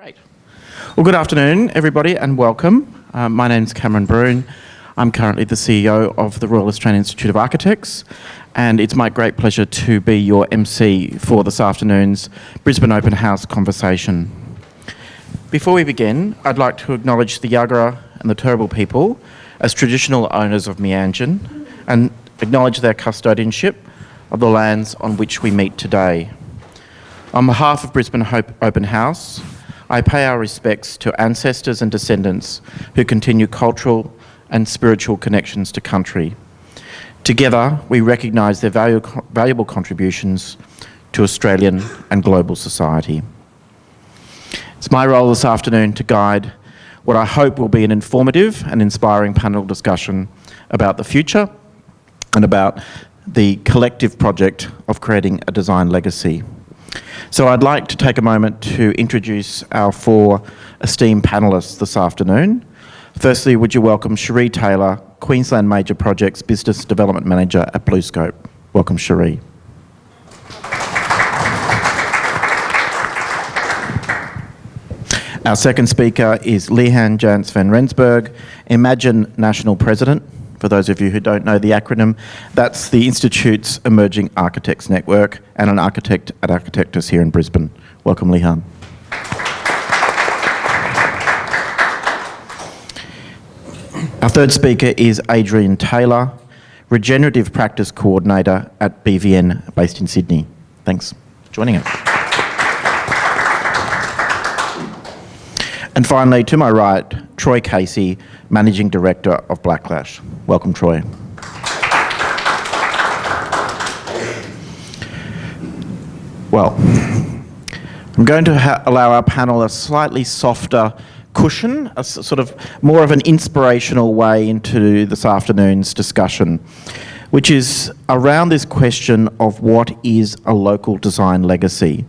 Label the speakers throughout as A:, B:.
A: Great. Well, good afternoon, everybody, and welcome. My name's Cameron Bruhn. I'm currently the CEO of the Royal Australian Institute of Architects, and it's my great pleasure to be your MC for this afternoon's Brisbane Open House conversation. Before we begin, I'd like to acknowledge the Yagara and the Turrbal people as traditional owners of Meanjin and acknowledge their custodianship of the lands on which we meet today. On behalf of Brisbane Open House, I pay our respects to ancestors and descendants who continue cultural and spiritual connections to country. Together, we recognise their valuable contributions to Australian and global society. It's my role this afternoon to guide what I hope will be an informative and inspiring panel discussion about the future and about the collective project of creating a design legacy. So I'd like to take a moment to introduce our four esteemed panellists this afternoon. Firstly, would you welcome Cherie Taylor, Queensland Major Projects Business Development Manager at BlueScope. Welcome, Cherie. Our second speaker is Lehan Jans van Rensburg, Imagine National President. For those of you who don't know the acronym, that's the Institute's Emerging Architects Network and an architect at Architectus here in Brisbane. Welcome, Lehan. Our third speaker is Adrian Taylor, Regenerative Practice Coordinator at BVN, based in Sydney. Thanks for joining us. And finally, to my right, Troy Casey, Managing Director of Blaklash. Welcome, Troy. Well, I'm going to allow our panel a slightly softer cushion, a sort of more of an inspirational way into this afternoon's discussion, which is around this question of what is a local design legacy.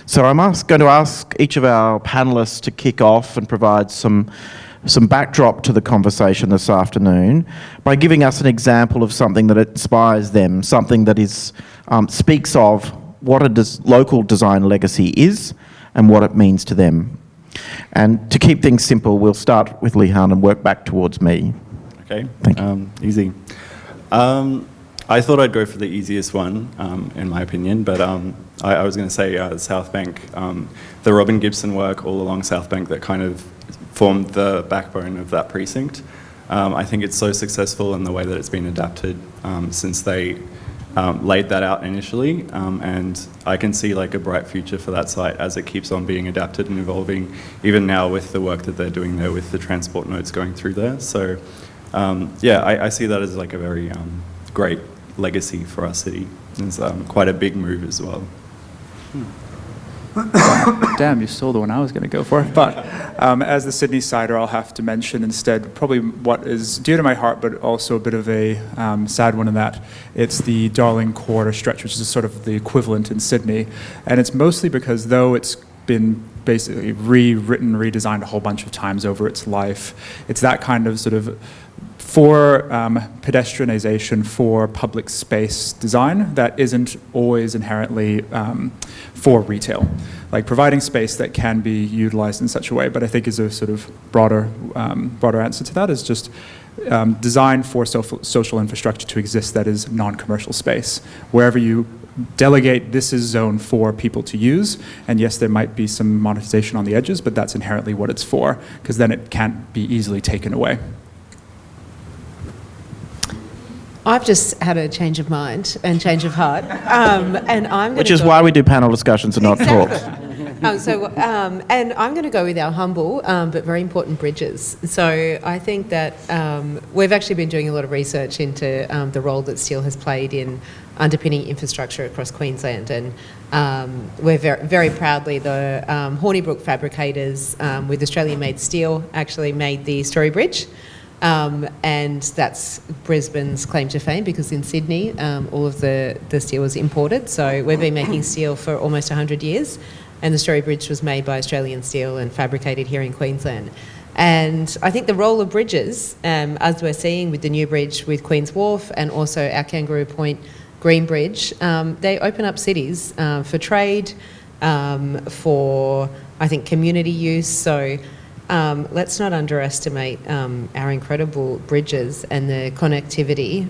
A: So I'm going to ask each of our panellists to kick off and provide some backdrop to the conversation this afternoon by giving us an example of something that inspires them, something that is speaks of what a local design legacy is and what it means to them. And to keep things simple, we'll start with Lehan and work back towards me.
B: Okay,
A: thank you.
B: Easy. I thought I'd go for the easiest one, in my opinion, but I was going to say South Bank, the Robin Gibson work all along South Bank that kind of formed the backbone of that precinct. I think it's so successful in the way that it's been adapted since they laid that out initially, and I can see like a bright future for that site as it keeps on being adapted and evolving, even now with the work that they're doing there with the transport nodes going through there. So yeah, I see that as like a very great legacy for our city. It's quite a big move as well.
C: Damn, you stole the one I was going to go for. But as the Sydney sider, I'll have to mention instead probably what is dear to my heart, but also a bit of a sad one in that it's the Darling Quarter stretch, which is sort of the equivalent in Sydney. And it's mostly because though it's been basically rewritten, redesigned a whole bunch of times over its life, it's that kind of sort of for pedestrianisation, for public space design that isn't always inherently for retail. Like providing space that can be utilised in such a way, but I think is a sort of broader answer to that is just design for social infrastructure to exist that is non-commercial space. Wherever you delegate, this is zone for people to use, and yes, there might be some monetization on the edges, but that's inherently what it's for, because then it can't be easily taken away.
D: I've just had a change of mind and change of heart, and I'm
A: Which is why we do panel discussions and not talks.
D: And I'm going to go with our humble but very important bridges. So I think that we've actually been doing a lot of research into the role that steel has played in underpinning infrastructure across Queensland, and we're very proudly the Hornibrook fabricators with Australian-made steel actually made the Story Bridge. And that's Brisbane's claim to fame, because in Sydney all of the steel was imported. So we've been making steel for almost 100 years, and the Story Bridge was made by Australian steel and fabricated here in Queensland. And I think the role of bridges, as we're seeing with the new bridge with Queen's Wharf and also our Kangaroo Point Green Bridge, they open up cities for trade, for, I think, community use. So let's not underestimate our incredible bridges and the connectivity.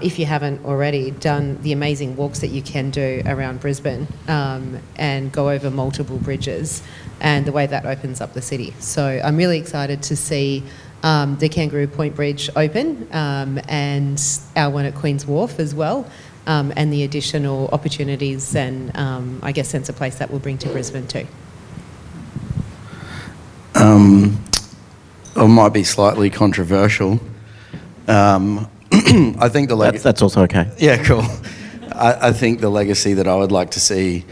D: If you haven't already, done the amazing walks that you can do around Brisbane and go over multiple bridges, and the way that opens up the city. So I'm really excited to see the Kangaroo Point Bridge open and our one at Queen's Wharf as well, and the additional opportunities and I guess sense of place that will bring to Brisbane too.
E: It might be slightly controversial. I think
A: That's also okay.
E: Yeah, cool. I think the legacy that I would like to see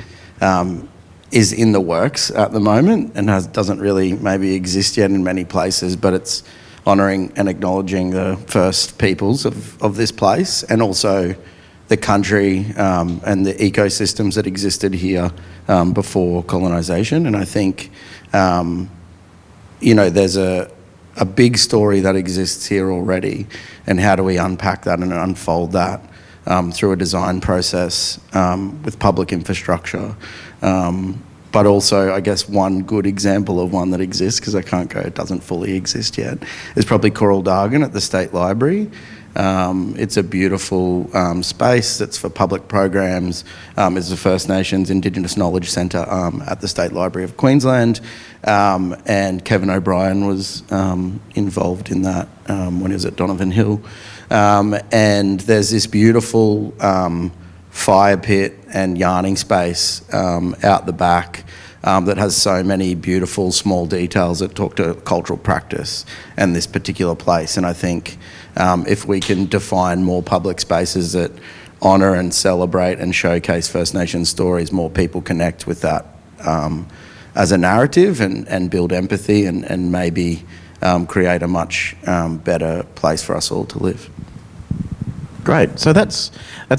E: is in the works at the moment and doesn't really maybe exist yet in many places, but it's honouring and acknowledging the first peoples of this place and also the country and the ecosystems that existed here before colonisation. And I think, there's a big story that exists here already, and how do we unpack that and unfold that through a design process with public infrastructure. But also, I guess, one good example of one that exists, because I can't go, it doesn't fully exist yet, is probably Coral Dargan at the State Library. It's a beautiful space that's for public programs. It's the First Nations Indigenous Knowledge Centre at the State Library of Queensland. And Kevin O'Brien was involved in that when he was at Donovan Hill. And there's this beautiful fire pit and yarning space out the back that has so many beautiful small details that talk to cultural practice and this particular place. And I think if we can define more public spaces that honour and celebrate and showcase First Nations stories, more people connect with that as a narrative and build empathy and maybe create a much better place for us all to live.
A: Great. So that's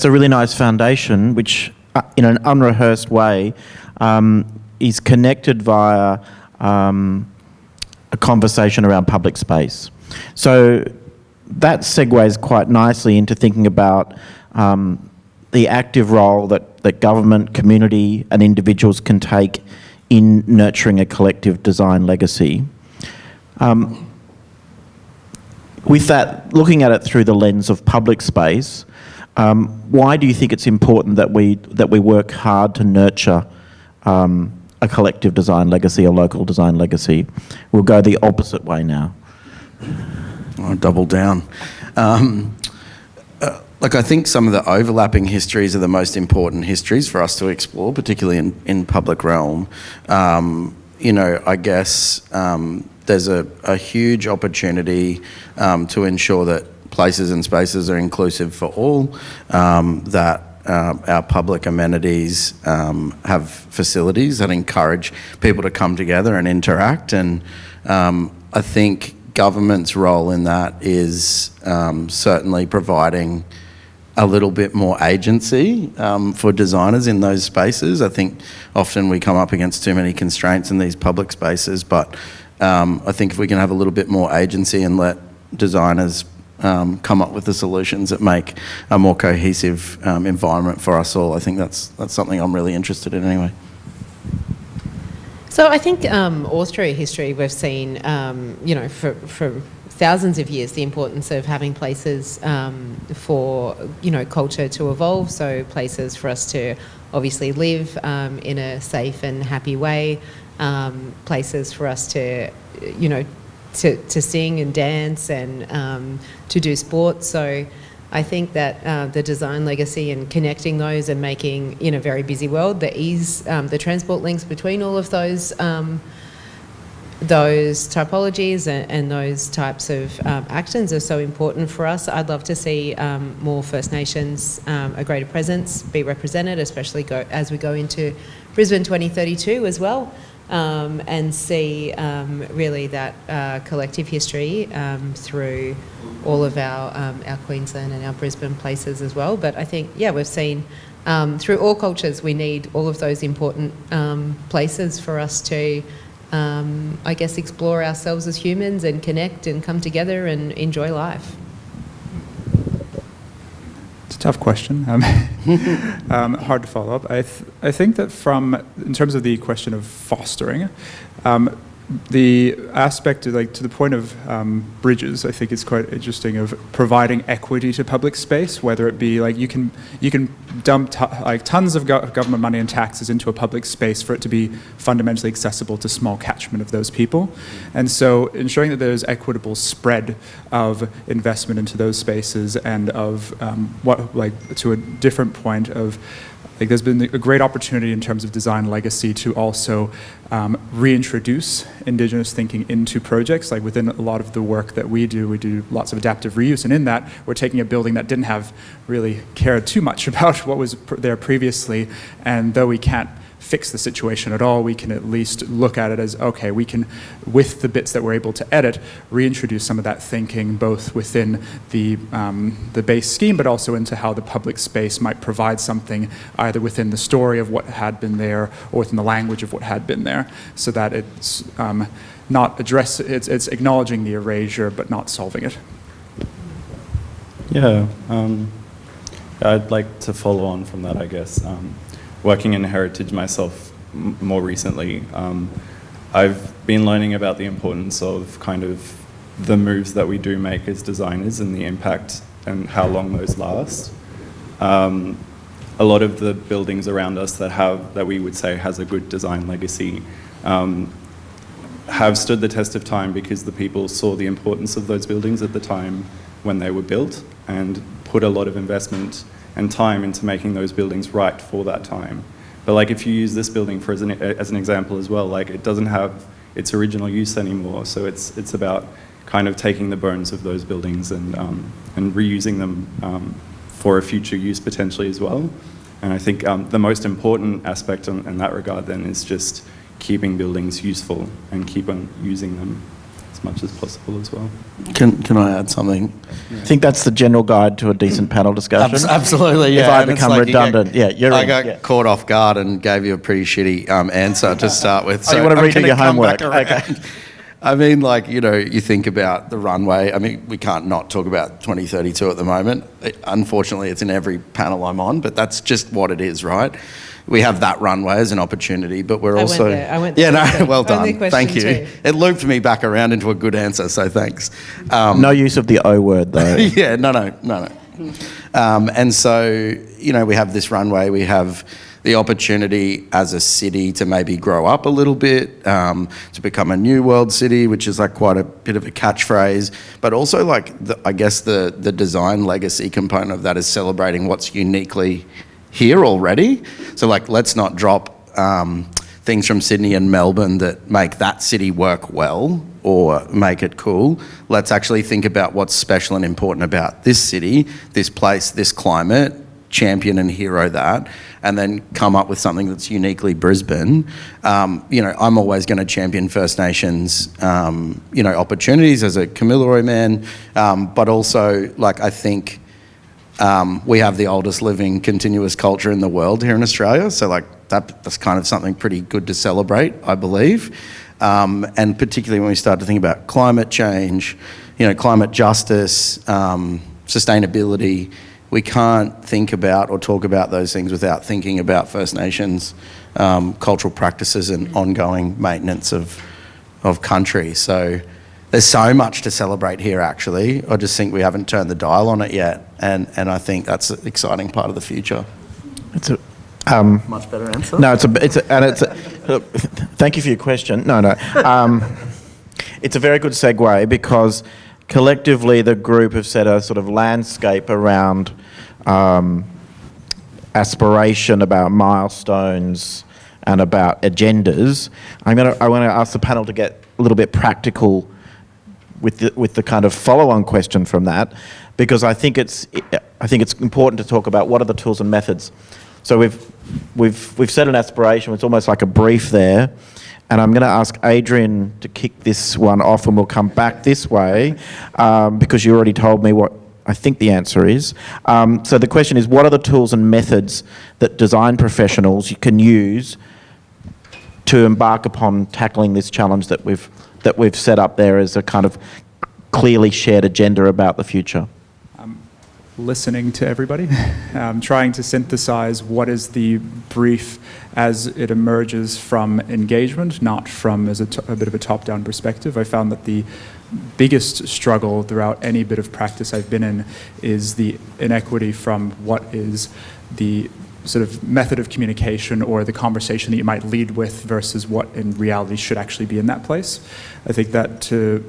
A: a really nice foundation, which, in an unrehearsed way, is connected via a conversation around public space. So that segues quite nicely into thinking about the active role that government, community, and individuals can take in nurturing a collective design legacy. With that, looking at it through the lens of public space, why do you think it's important that we work hard to nurture a collective design legacy, a local design legacy? We'll go the opposite way now.
E: I'll double down. I think some of the overlapping histories are the most important histories for us to explore, particularly in public realm. I guess there's a huge opportunity to ensure that places and spaces are inclusive for all, that our public amenities have facilities that encourage people to come together and interact. And I think government's role in that is certainly providing a little bit more agency for designers in those spaces. I think often we come up against too many constraints in these public spaces, but I think if we can have a little bit more agency and let designers come up with the solutions that make a more cohesive environment for us all, I think that's something I'm really interested in anyway.
D: So I think all through history we've seen, for thousands of years, the importance of having places for, culture to evolve, so places for us to obviously live in a safe and happy way, places for us to, to sing and dance and to do sports. So I think that the design legacy and connecting those and making, in a very busy world, the transport links between all of those typologies and those types of actions are so important for us. I'd love to see more First Nations, a greater presence, be represented, especially as we go into Brisbane 2032 as well, and see really that collective history through all of our Queensland and our Brisbane places as well. But I think, we've seen through all cultures we need all of those important places for us to explore ourselves as humans and connect and come together and enjoy life.
C: To Tough question. Hard to follow up. I think that in terms of the question of fostering, the aspect to the point of bridges, I think it's quite interesting, of providing equity to public space, whether it be like you can dump tons of government money and taxes into a public space for it to be fundamentally accessible to small catchment of those people. And so ensuring that there's equitable spread of investment into those spaces and of to a different point of there's been a great opportunity in terms of design legacy to also reintroduce Indigenous thinking into projects. Like within a lot of the work that we do lots of adaptive reuse, and in that, we're taking a building that didn't have really cared too much about what was there previously, and though we can't fix the situation at all, we can at least look at it as, okay, we can, with the bits that we're able to edit, reintroduce some of that thinking both within the base scheme, but also into how the public space might provide something either within the story of what had been there or within the language of what had been there, so that it's it's acknowledging the erasure but not solving it.
B: Yeah, I'd like to follow on from that, I guess. Working in heritage myself more recently, I've been learning about the importance of kind of the moves that we do make as designers and the impact and how long those last. A lot of the buildings around us that we would say has a good design legacy have stood the test of time because the people saw the importance of those buildings at the time when they were built and put a lot of investment and time into making those buildings right for that time. But like if you use this building as an example as well, like it doesn't have its original use anymore. So it's about kind of taking the bones of those buildings and reusing them for a future use potentially as well. And I think the most important aspect in that regard then is just keeping buildings useful and keep on using them as much as possible as well.
E: Can I add something?
A: I think that's the general guide to a decent panel discussion.
E: Absolutely, yeah.
A: If I
E: And it's
A: become
E: like
A: redundant,
E: I got caught off guard and gave you a pretty shitty answer to start with.
A: So you want to redo your homework?
E: Okay. I mean, you think about the runway. I mean, we can't not talk about 2032 at the moment. Unfortunately, it's in every panel I'm on, but that's just what it is, right? We have that runway as an opportunity, but we're also...
D: I went there.
E: Yeah, no, well
D: Only
E: done.
D: question
E: Thank you.
D: two.
E: It looped me back around into a good answer, so thanks.
A: No use of the O word, though.
E: Yeah, no. And so, we have this runway, we have the opportunity as a city to maybe grow up a little bit, to become a new world city, which is quite a bit of a catchphrase, but also I guess the design legacy component of that is celebrating what's uniquely here already. So let's not drop things from Sydney and Melbourne that make that city work well or make it cool. Let's actually think about what's special and important about this city, this place, this climate, champion and hero that, and then come up with something that's uniquely Brisbane. I'm always going to champion First Nations, opportunities as a Kamilaroi man, but also I think we have the oldest living continuous culture in the world here in Australia, so that's kind of something pretty good to celebrate, I believe. And particularly when we start to think about climate change, climate justice, sustainability, we can't think about or talk about those things without thinking about First Nations cultural practices and ongoing maintenance of country. So there's so much to celebrate here, actually. I just think we haven't turned the dial on it yet, and I think that's an exciting part of the future.
A: It's a
E: Much better answer.
A: no. Thank you for your question. No. It's a very good segue because collectively the group have set a sort of landscape around aspiration, about milestones, and about agendas. I want to ask the panel to get a little bit practical with the kind of follow-on question from that, because I think it's important to talk about what are the tools and methods. So we've set an aspiration. It's almost like a brief there, and I'm going to ask Adrian to kick this one off, and we'll come back this way because you already told me what I think the answer is. So the question is, what are the tools and methods that design professionals can use to embark upon tackling this challenge that we've set up there as a kind of clearly shared agenda about the future?
C: listening to everybody, trying to synthesize what is the brief as it emerges from engagement, not from as a bit of a top-down perspective. I found that the biggest struggle throughout any bit of practice I've been in is the inequity from what is the sort of method of communication or the conversation that you might lead with versus what in reality should actually be in that place. I think that to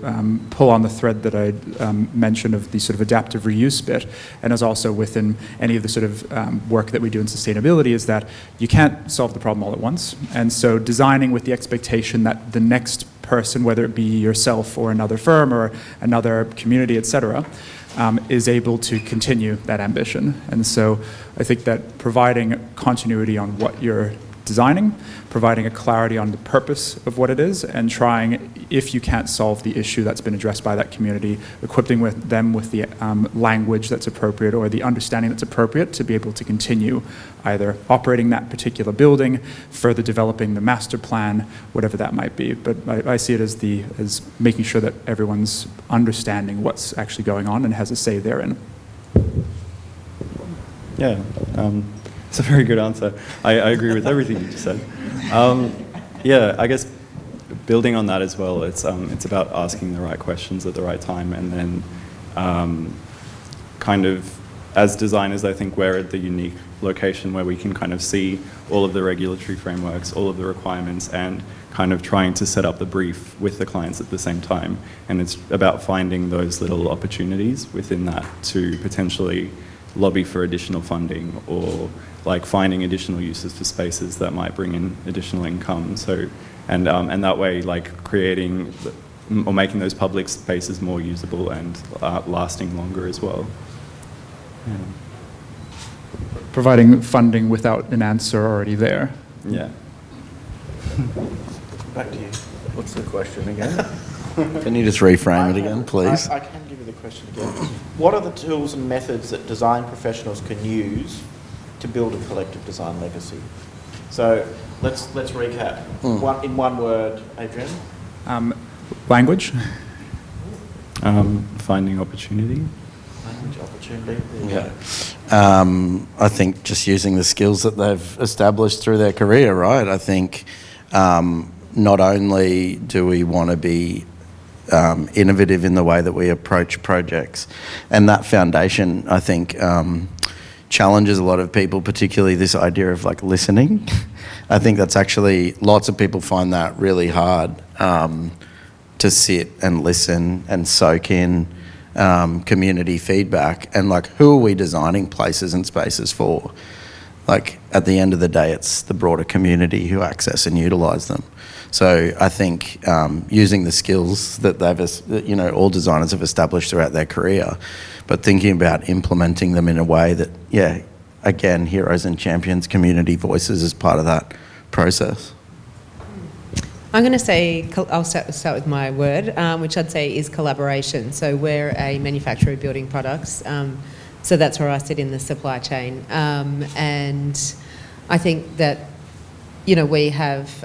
C: pull on the thread that I mentioned of the sort of adaptive reuse bit, and as also within any of the sort of work that we do in sustainability, is that you can't solve the problem all at once. And so designing with the expectation that the next person, whether it be yourself or another firm or another community, et cetera, is able to continue that ambition. And so I think that providing continuity on what you're designing, providing a clarity on the purpose of what it is, and trying, if you can't solve the issue that's been addressed by that community, equipping them with the language that's appropriate or the understanding that's appropriate to be able to continue either operating that particular building, further developing the master plan, whatever that might be. But I see it as making sure that everyone's understanding what's actually going on and has a say therein.
B: Yeah, it's a very good answer. I agree with everything you just said. Yeah, I guess building on that as well, it's about asking the right questions at the right time, and then kind of, as designers, I think we're at the unique location where we can kind of see all of the regulatory frameworks, all of the requirements, and kind of trying to set up the brief with the clients at the same time. And it's about finding those little opportunities within that to potentially lobby for additional funding, or like finding additional uses for spaces that might bring in additional income. So, and that way, like creating or making those public spaces more usable and lasting longer as well. Yeah.
C: Providing funding without an answer already there.
B: Yeah.
A: Back to you. What's the question again?
E: Can you just reframe it again, please?
A: I can give you the question again. What are the tools and methods that design professionals can use to build a collective design legacy? So let's recap. In one word, Adrian.
C: Language.
B: Finding opportunity.
A: Language, opportunity.
E: I think just using the skills that they've established through their career, right? I think not only do we want to be innovative in the way that we approach projects, and that foundation, I think, challenges a lot of people, particularly this idea of like listening. I think that's actually, lots of people find that really hard to sit and listen and soak in community feedback, and like, who are we designing places and spaces for? Like, at the end of the day, it's the broader community who access and utilise them. So I think using the skills that they've, all designers have established throughout their career, but thinking about implementing them in a way that, again, heroes and champions, community voices as part of that process.
D: I'm going to say, I'll start with my word, which I'd say is collaboration. So we're a manufacturer of building products. So that's where I sit in the supply chain. And I think that, we have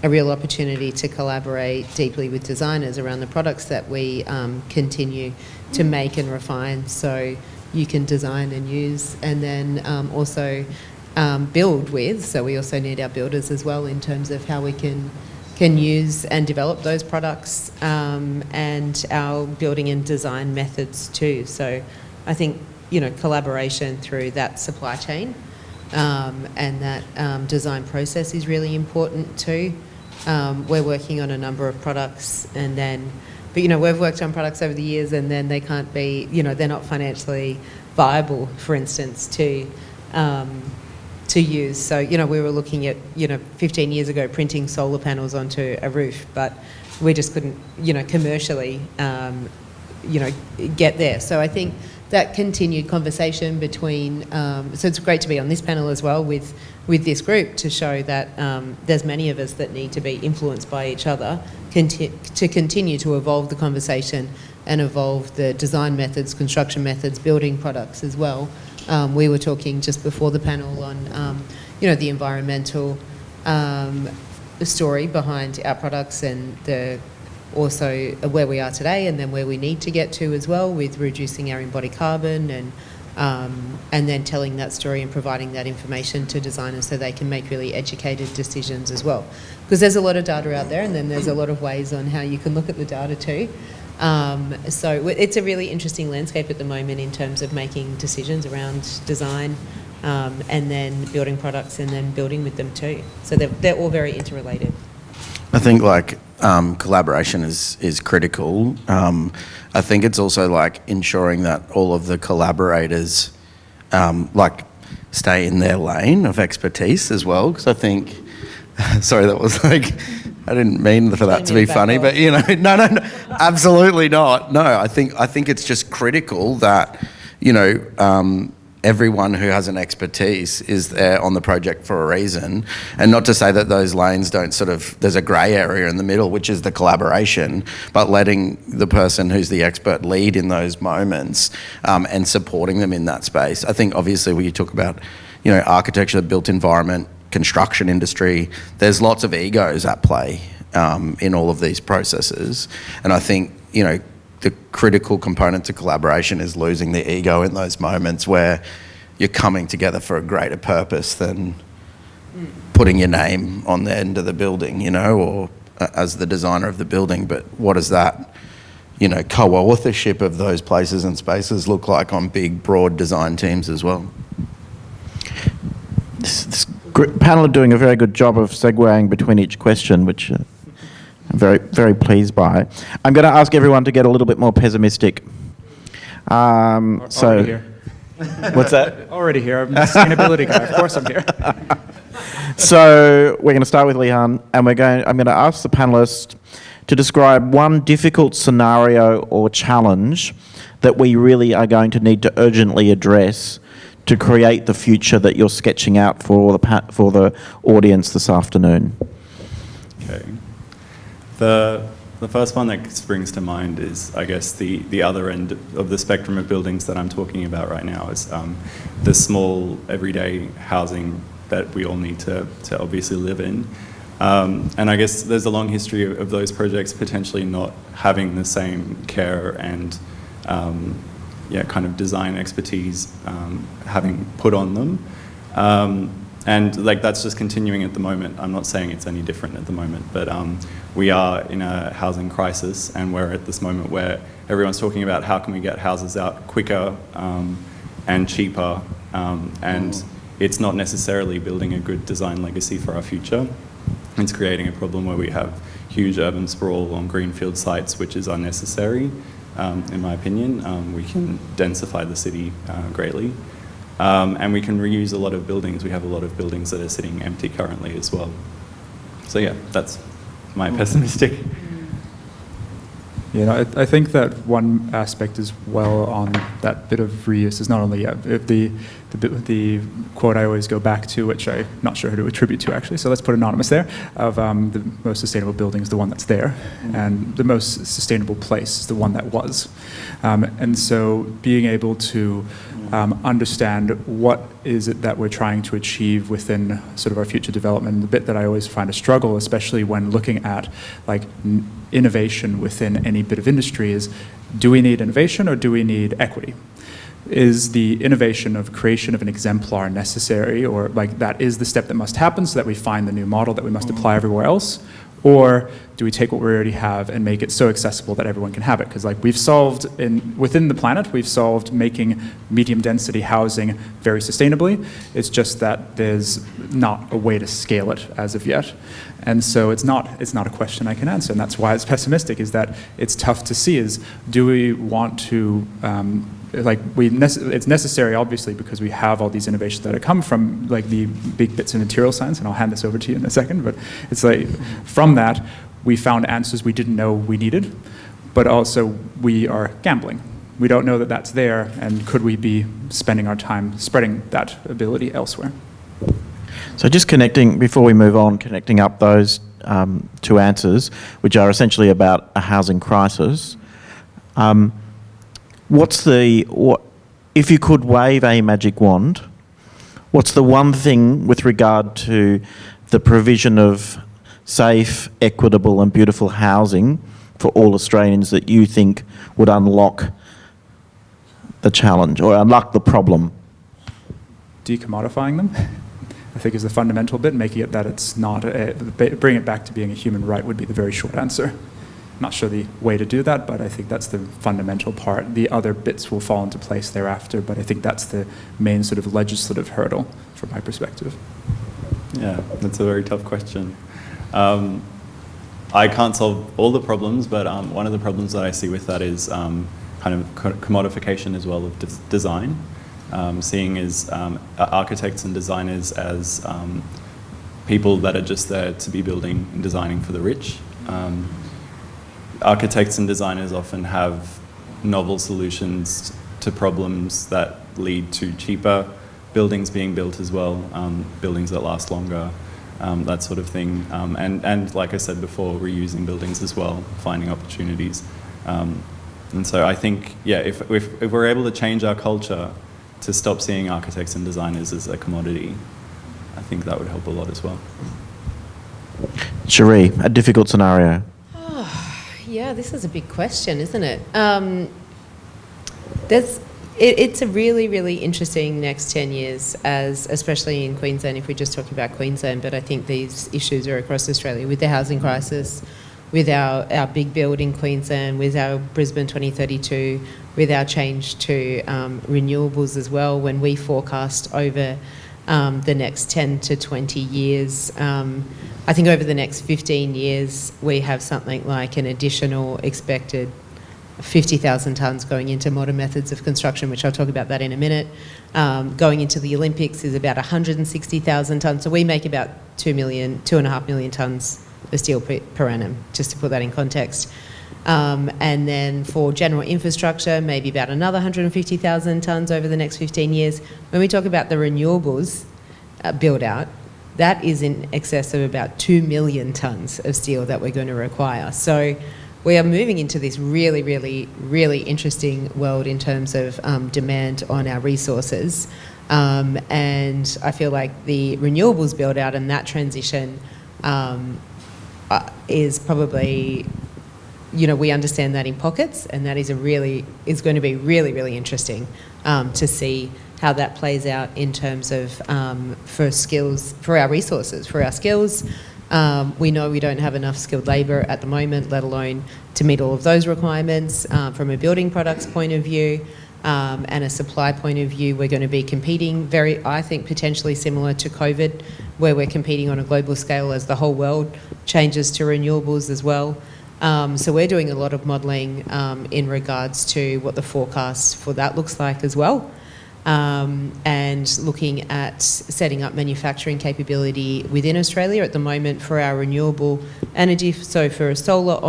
D: a real opportunity to collaborate deeply with designers around the products that we continue to make and refine. So you can design and use, and then also build with. So we also need our builders as well in terms of how we can use and develop those products, and our building and design methods too. So I think, collaboration through that supply chain and that design process is really important too. We're working on a number of products, but we've worked on products over the years, and then they can't be, they're not financially viable, for instance, to use. So, we were looking at, 15 years ago, printing solar panels onto a roof, but we just couldn't, commercially, get there. So I think that continued conversation between, so it's great to be on this panel as well with this group to show that there's many of us that need to be influenced by each other to continue to evolve the conversation and evolve the design methods, construction methods, building products as well. We were talking just before the panel on, the environmental story behind our products and the also where we are today and then where we need to get to as well with reducing our embodied carbon and then telling that story and providing that information to designers so they can make really educated decisions as well. Because there's a lot of data out there and then there's a lot of ways on how you can look at the data too. So it's a really interesting landscape at the moment in terms of making decisions around design and then building products and then building with them too. So they're all very interrelated.
E: I think like collaboration is critical. I think it's also like ensuring that all of the collaborators like stay in their lane of expertise as well. Because I think, sorry, that was like, I didn't mean for that to be funny, but you know, no, absolutely not. No, I think it's just critical that, you know, everyone who has an expertise is there on the project for a reason. And not to say that those lanes don't sort of, there's a grey area in the middle, which is the collaboration, but letting the person who's the expert lead in those moments and supporting them in that space. I think obviously when you talk about, you know, architecture, the built environment, construction industry, there's lots of egos at play in all of these processes. And I think, you know, the critical component to collaboration is losing the ego in those moments where you're coming together for a greater purpose than putting your name on the end of the building, you know, or as the designer of the building. But what does that, you know, co-authorship of those places and spaces look like on big, broad design teams as well?
A: This panel are doing a very good job of segueing between each question, which I'm very, very pleased by. I'm going to ask everyone to get a little bit more pessimistic.
C: Already here.
A: What's that?
C: Already here. I'm a sustainability guy. Of course I'm here.
A: So we're going to start with Leanne, and I'm going to ask the panelists to describe one difficult scenario or challenge that we really are going to need to urgently address to create the future that you're sketching out for the audience this afternoon. Okay.
B: The first one that springs to mind is, I guess, the other end of the spectrum of buildings that I'm talking about right now is the small, everyday housing that we all need to obviously live in. And I guess there's a long history of those projects potentially not having the same care and kind of design expertise having put on them. And like that's just continuing at the moment. I'm not saying it's any different at the moment, but we are in a housing crisis, and we're at this moment where everyone's talking about how can we get houses out quicker and cheaper, and it's not necessarily building a good design legacy for our future. It's creating a problem where we have huge urban sprawl on greenfield sites, which is unnecessary, in my opinion. We can densify the city greatly. And we can reuse a lot of buildings. We have a lot of buildings that are sitting empty currently as well. So yeah, that's my pessimistic.
C: You know, I think that one aspect as well on that bit of reuse is not only the quote I always go back to, which I'm not sure who to attribute to actually, so let's put anonymous there, of the most sustainable building is the one that's there, and the most sustainable place is the one that was. And so being able to understand what is it that we're trying to achieve within sort of our future development. The bit that I always find a struggle, especially when looking at like innovation within any bit of industry, is do we need innovation or do we need equity? Is the innovation of creation of an exemplar necessary, or like that is the step that must happen so that we find the new model that we must apply everywhere else? Or do we take what we already have and make it so accessible that everyone can have it? Because like we've solved within the planet, we've solved making medium density housing very sustainably. It's just that there's not a way to scale it as of yet. And so it's not a question I can answer. And that's why it's pessimistic, is that it's tough to see is, do we want to, it's necessary obviously because we have all these innovations that have come from like the big bits of material science, and I'll hand this over to you in a second, but it's like from that we found answers we didn't know we needed, but also we are gambling. We don't know that that's there, and could we be spending our time spreading that ability elsewhere?
A: So just before we move on, connecting up those two answers, which are essentially about a housing crisis. If you could wave a magic wand, what's the one thing with regard to the provision of safe, equitable and beautiful housing for all Australians that you think would unlock the challenge or unlock the problem?
C: Decommodifying them, I think, is the fundamental bit. Making it that it's not, bring it back to being a human right would be the very short answer. Not sure the way to do that, but I think that's the fundamental part. The other bits will fall into place thereafter, but I think that's the main sort of legislative hurdle from my perspective.
B: Yeah, that's a very tough question. I can't solve all the problems, but one of the problems that I see with that is kind of commodification as well of design. Seeing as architects and designers as people that are just there to be building and designing for the rich. Architects and designers often have novel solutions to problems that lead to cheaper buildings being built as well, buildings that last longer, that sort of thing. And like I said before, reusing buildings as well, finding opportunities. And so I think, yeah, if we're able to change our culture to stop seeing architects and designers as a commodity, I think that would help a lot as well.
A: Cherie, a difficult scenario.
D: Yeah, this is a big question, isn't it? It's a really, really interesting next 10 years, especially in Queensland, if we're just talking about Queensland, but I think these issues are across Australia with the housing crisis, with our big build in Queensland, with our Brisbane 2032, with our change to renewables as well. When we forecast over the next 10 to 20 years, I think over the next 15 years, we have something like an additional expected 50,000 tonnes going into modern methods of construction, which I'll talk about that in a minute. Going into the Olympics is about 160,000 tonnes. So we make about 2.5 million tonnes of steel per annum, just to put that in context. And then for general infrastructure, maybe about another 150,000 tonnes over the next 15 years. When we talk about the renewables build out, that is in excess of about 2 million tonnes of steel that we're going to require. So we are moving into this really, really, really interesting world in terms of demand on our resources. And I feel like the renewables build out and that transition is probably, we understand that in pockets, and that is going to be really, really interesting to see how that plays out in terms of for skills, for our resources, for our skills. We know we don't have enough skilled labour at the moment, let alone to meet all of those requirements. From a building products point of view and a supply point of view, we're going to be competing I think, potentially similar to COVID, where we're competing on a global scale as the whole world changes to renewables as well. So we're doing a lot of modelling in regards to what the forecast for that looks like as well. And looking at setting up manufacturing capability within Australia at the moment for our renewable energy. So for solar,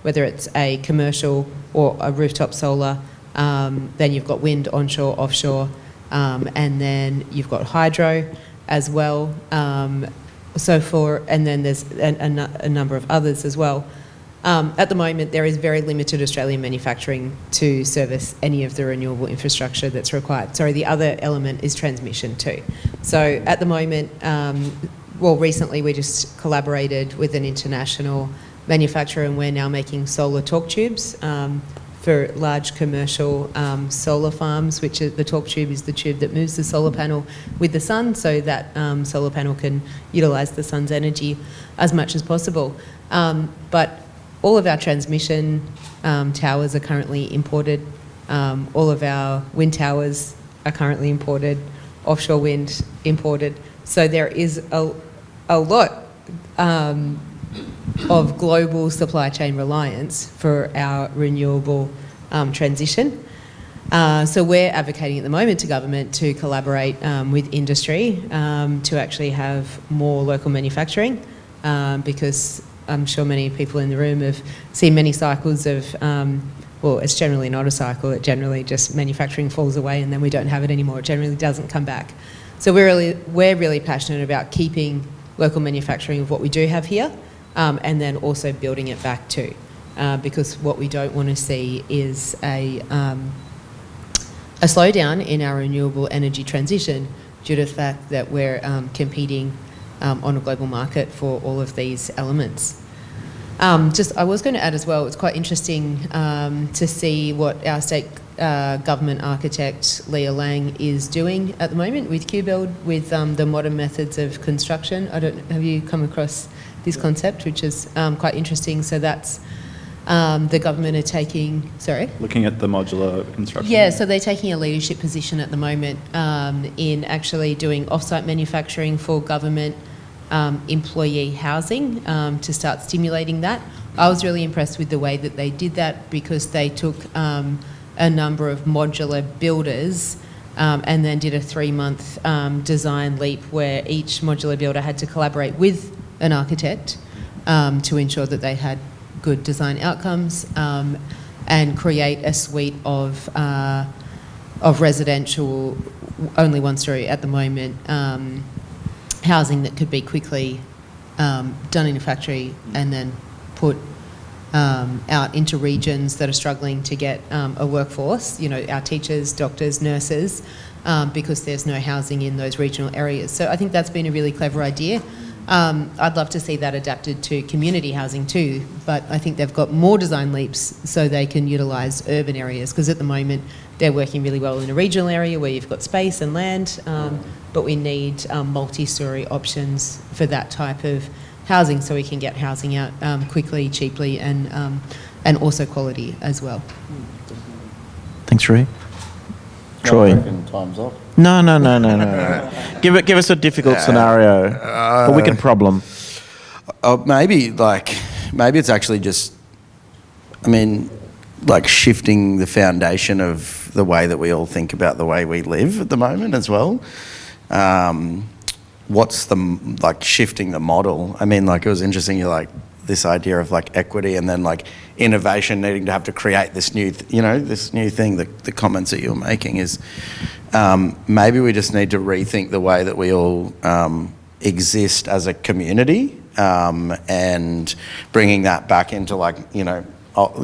D: whether it's a commercial or a rooftop solar, then you've got wind onshore, offshore, and then you've got hydro as well. And then there's a number of others as well. At the moment, there is very limited Australian manufacturing to service any of the renewable infrastructure that's required. Sorry, the other element is transmission too. So at the moment, recently we just collaborated with an international manufacturer, and we're now making solar torque tubes for large commercial solar farms, which the torque tube is the tube that moves the solar panel with the sun, so that solar panel can utilise the sun's energy as much as possible. But all of our transmission towers are currently imported. All of our wind towers are currently imported. Offshore wind imported. So there is a lot of global supply chain reliance for our renewable transition. So we're advocating at the moment to government to collaborate with industry to actually have more local manufacturing, because I'm sure many people in the room have seen many cycles of, it's generally not a cycle, it generally just manufacturing falls away and then we don't have it anymore, it generally doesn't come back. So we're really passionate about keeping local manufacturing of what we do have here, and then also building it back too, because what we don't want to see is a slowdown in our renewable energy transition due to the fact that we're competing on a global market for all of these elements. I was going to add as well, it's quite interesting to see what our state government architect, Leah Lang, is doing at the moment with QBuild, with the modern methods of construction. Have you come across this concept, which is quite interesting? So that's the government are taking,
B: Looking at the modular construction.
D: Yeah, so they're taking a leadership position at the moment in actually doing off-site manufacturing for government employee housing to start stimulating that. I was really impressed with the way that they did that, because they took a number of modular builders and then did a 3-month design leap where each modular builder had to collaborate with an architect to ensure that they had good design outcomes and create a suite of residential, only 1-story at the moment, housing that could be quickly done in a factory and then put out into regions that are struggling to get a workforce, our teachers, doctors, nurses, because there's no housing in those regional areas. So I think that's been a really clever idea. I'd love to see that adapted to community housing too, but I think they've got more design leaps so they can utilise urban areas, because at the moment they're working really well in a regional area where you've got space and land, but we need multi-storey options for that type of housing so we can get housing out quickly, cheaply, and also quality as well.
A: Thanks, Rui. Troy.
E: Time's up.
A: No. Give us a difficult scenario, a wicked problem.
E: Maybe it's actually just, shifting the foundation of the way that we all think about the way we live at the moment as well. What's the, shifting the model? It was interesting, this idea of equity and then innovation needing to have to create this new, this new thing. The comments that you're making is maybe we just need to rethink the way that we all exist as a community, and bringing that back into old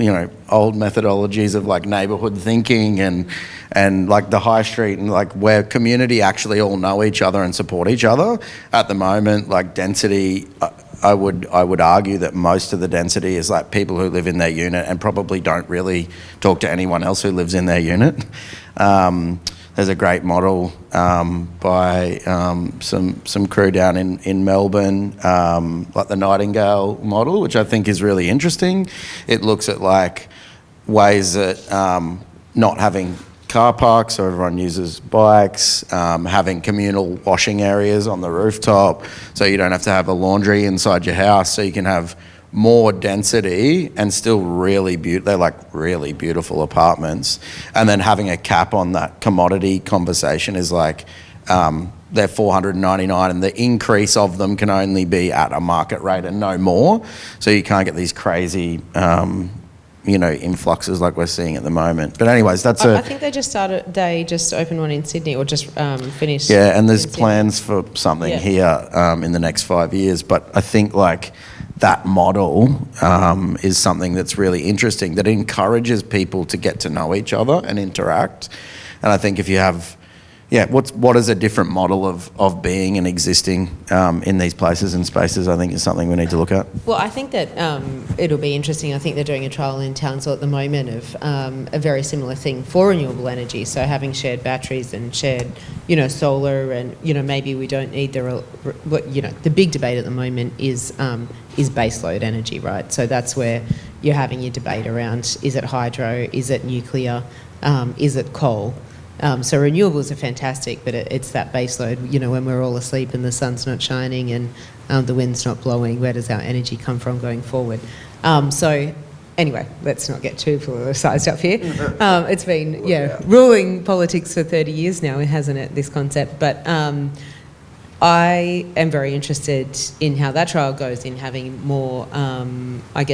E: methodologies of neighbourhood thinking and the high street and where community actually all know each other and support each other. At the moment, density, I would argue that most of the density is people who live in their unit and probably don't really talk to anyone else who lives in their unit. There's a great model by some crew down in Melbourne, the Nightingale model, which I think is really interesting. It looks at ways that not having car parks so everyone uses bikes, having communal washing areas on the rooftop so you don't have to have a laundry inside your house, so you can have more density and still really they're really beautiful apartments. And then having a cap on that commodity conversation is they're $499 and the increase of them can only be at a market rate and no more. So you can't get these crazy influxes like we're seeing at the moment. But anyways,
D: I think they just opened one in Sydney, or just finished.
E: Yeah, and there's plans for something here in the next 5 years. But I think that model is something that's really interesting, that encourages people to get to know each other and interact. And I think if you have, what is a different model of being and existing in these places and spaces, I think is something we need to look at.
D: Well, I think that it'll be interesting. I think they're doing a trial in Townsville at the moment of a very similar thing for renewable energy. So having shared batteries and shared, solar, and maybe we don't need the big debate at the moment is baseload energy, right? So that's where you're having your debate around: is it hydro? Is it nuclear? Is it coal? So renewables are fantastic, but it's that baseload, when we're all asleep and the sun's not shining and the wind's not blowing, where does our energy come from going forward? So anyway, let's not get too politicised up here. It's been, ruling politics for 30 years now, hasn't it, this concept? But I am very interested in how that trial goes, in having more,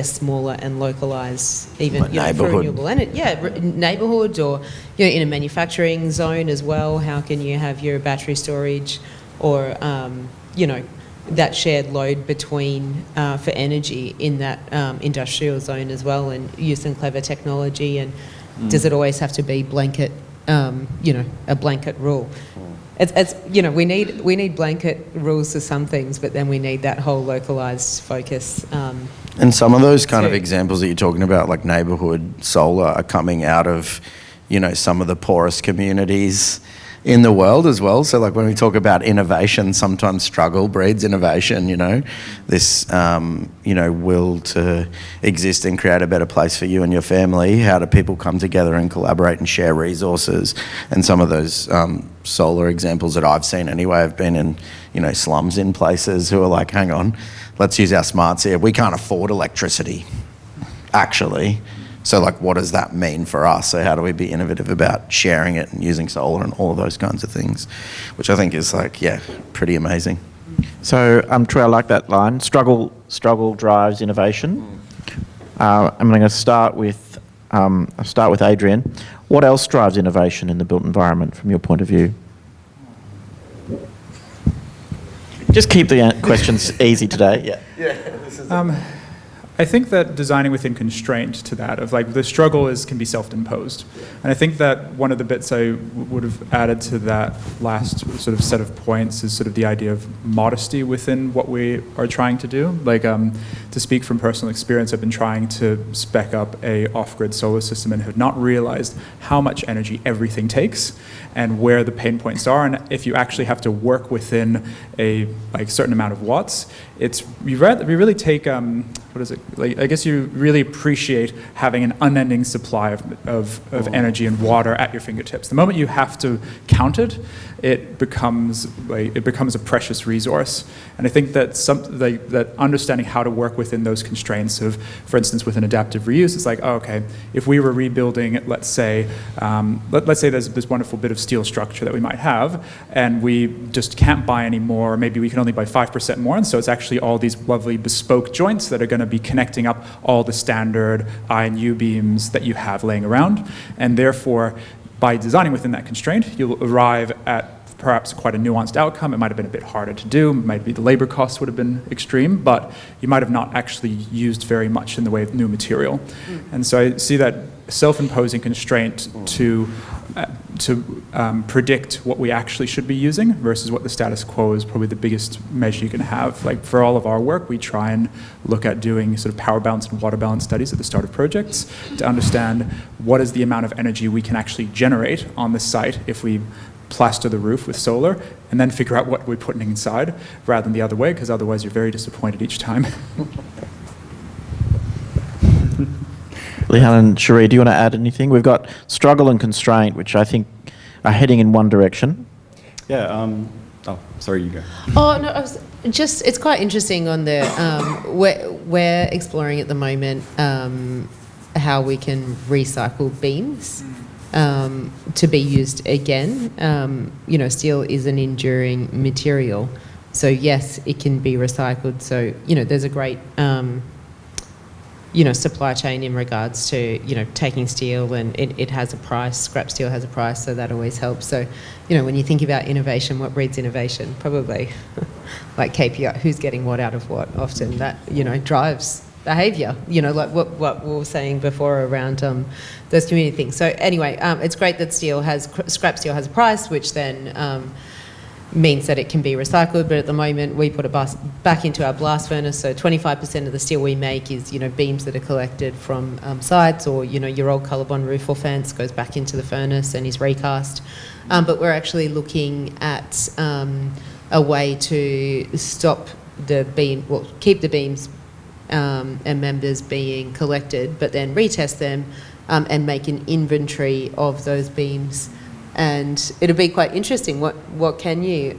D: smaller and localised, even for renewable energy. Neighbourhoods, or in a manufacturing zone as well. How can you have your battery storage, or that shared load between for energy in that industrial zone as well, and use some clever technology? And does it always have to be blanket, a blanket rule? It's we need blanket rules for some things, but then we need that whole localised focus
E: And some of those kind of examples that you're talking about, like neighbourhood solar, are coming out of, some of the poorest communities in the world as well. So like when we talk about innovation, sometimes struggle breeds innovation, this, will to exist and create a better place for you and your family. How do people come together and collaborate and share resources? And some of those solar examples that I've seen anyway have been in, slums in places who are like, hang on, let's use our smarts here. We can't afford electricity, actually. So like, what does that mean for us? So how do we be innovative about sharing it and using solar and all of those kinds of things, which I think is like, pretty amazing.
A: So, Troy, I like that line. Struggle drives innovation. I'm going to start with Adrian. What else drives innovation in the built environment from your point of view? Just keep the questions easy today.
C: I think that designing within constraint to that of like the struggle can be self-imposed, and I think that one of the bits I would have added to that last sort of set of points is sort of the idea of modesty within what we are trying to do. Like to speak from personal experience, I've been trying to spec up a off-grid solar system and have not realized how much energy everything takes and where the pain points are, and if you actually have to work within a certain amount of watts, you really take what is it? Like, I guess you really appreciate having an unending supply of energy and water at your fingertips. The moment you have to count it, it becomes a precious resource. And I think that that understanding how to work within those constraints of, for instance, with an adaptive reuse, it's like, oh, okay, if we were rebuilding, let's say there's this wonderful bit of steel structure that we might have, and we just can't buy any more, or maybe we can only buy 5% more, and so it's actually all these lovely bespoke joints that are going to be connecting up all the standard I and U beams that you have laying around, and therefore, by designing within that constraint, you'll arrive at perhaps quite a nuanced outcome. It might have been a bit harder to do, maybe the labor costs would have been extreme, but you might have not actually used very much in the way of new material. And so I see that self-imposing constraint to predict what we actually should be using versus what the status quo is probably the biggest measure you can have. Like for all of our work, we try and look at doing sort of power balance and water balance studies at the start of projects to understand what is the amount of energy we can actually generate on the site if we plaster the roof with solar, and then figure out what we're putting inside rather than the other way, because otherwise you're very disappointed each time.
A: Leanne and Cherie, do you want to add anything? We've got struggle and constraint, which I think are heading in one direction.
B: Yeah. Oh, sorry, you go.
D: Oh, no, it's quite interesting on the, we're exploring at the moment how we can recycle beams to be used again. Steel is an enduring material. So yes, it can be recycled. So, there's a great, supply chain in regards to, taking steel, and it has a price. Scrap steel has a price, so that always helps. So, when you think about innovation, what breeds innovation? Probably like KPI, who's getting what out of what. Often that, drives behaviour, like what we were saying before around those community things. So anyway, it's great that scrap steel has a price, which then means that it can be recycled, but at the moment we put it back into our blast furnace, so 25% of the steel we make is, beams that are collected from sites, or, your old colorbond roof or fence goes back into the furnace and is recast. But we're actually looking at a way to stop keep the beams and members being collected, but then retest them and make an inventory of those beams. And it'll be quite interesting. What can you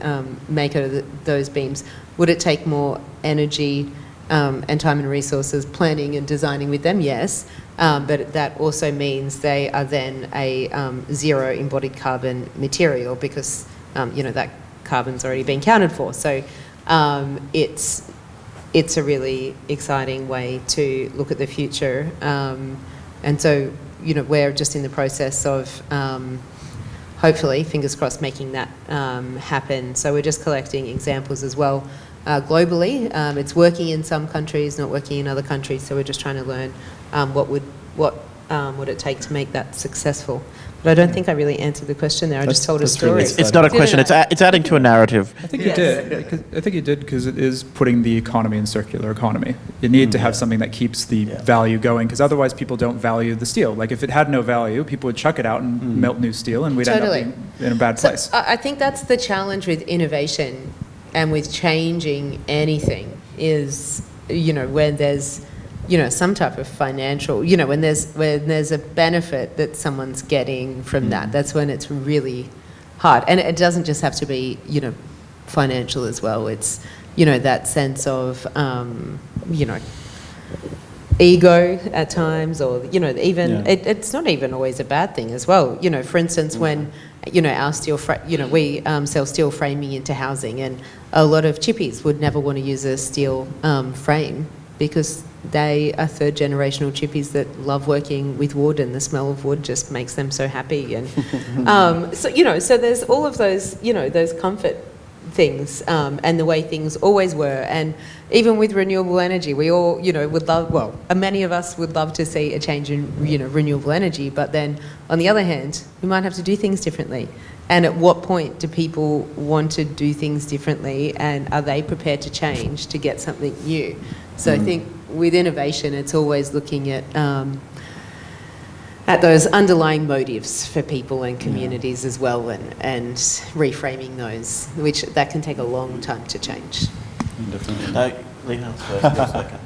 D: make out of those beams? Would it take more energy and time and resources planning and designing with them? Yes. But that also means they are then a zero embodied carbon material, because, that carbon's already been counted for. So it's a really exciting way to look at the future. And so, we're just in the process of hopefully, fingers crossed, making that happen. So we're just collecting examples as well globally. It's working in some countries, not working in other countries. So we're just trying to learn what would it take to make that successful? But I don't think I really answered the question there. I just told a
C: that's really
D: story.
A: It's not a
D: Didn't
A: question.
D: I?
A: It's adding to a narrative.
C: I think
D: Yes.
C: you did. I think you did because it is putting the economy in circular economy. You need to have something that keeps the value going because otherwise people don't value the steel. Like if it had no value, people would chuck it out and melt new steel and we'd
D: Totally.
C: end up in a bad place.
D: So I think that's the challenge with innovation and with changing anything is, when there's, some type of financial, when there's a benefit that someone's getting from that, that's when it's really hard. And it doesn't just have to be, financial as well. It's, that sense of, ego at times, or even it's not even always a bad thing as well. For instance, when our steel, we sell steel framing into housing, and a lot of chippies would never want to use a steel frame because they are third generational chippies that love working with wood, and the smell of wood just makes them so happy. And so there's all of those those comfort things, and the way things always were. And even with renewable energy, we all, would love, many of us would love to see a change in, renewable energy, but then on the other hand, we might have to do things differently. And at what point do people want to do things differently, and are they prepared to change to get something new? So I think with innovation, it's always looking at those underlying motives for people and communities as well, and reframing those, which that can take a long time to change.
B: Definitely.
A: No, Leonard's first for a second.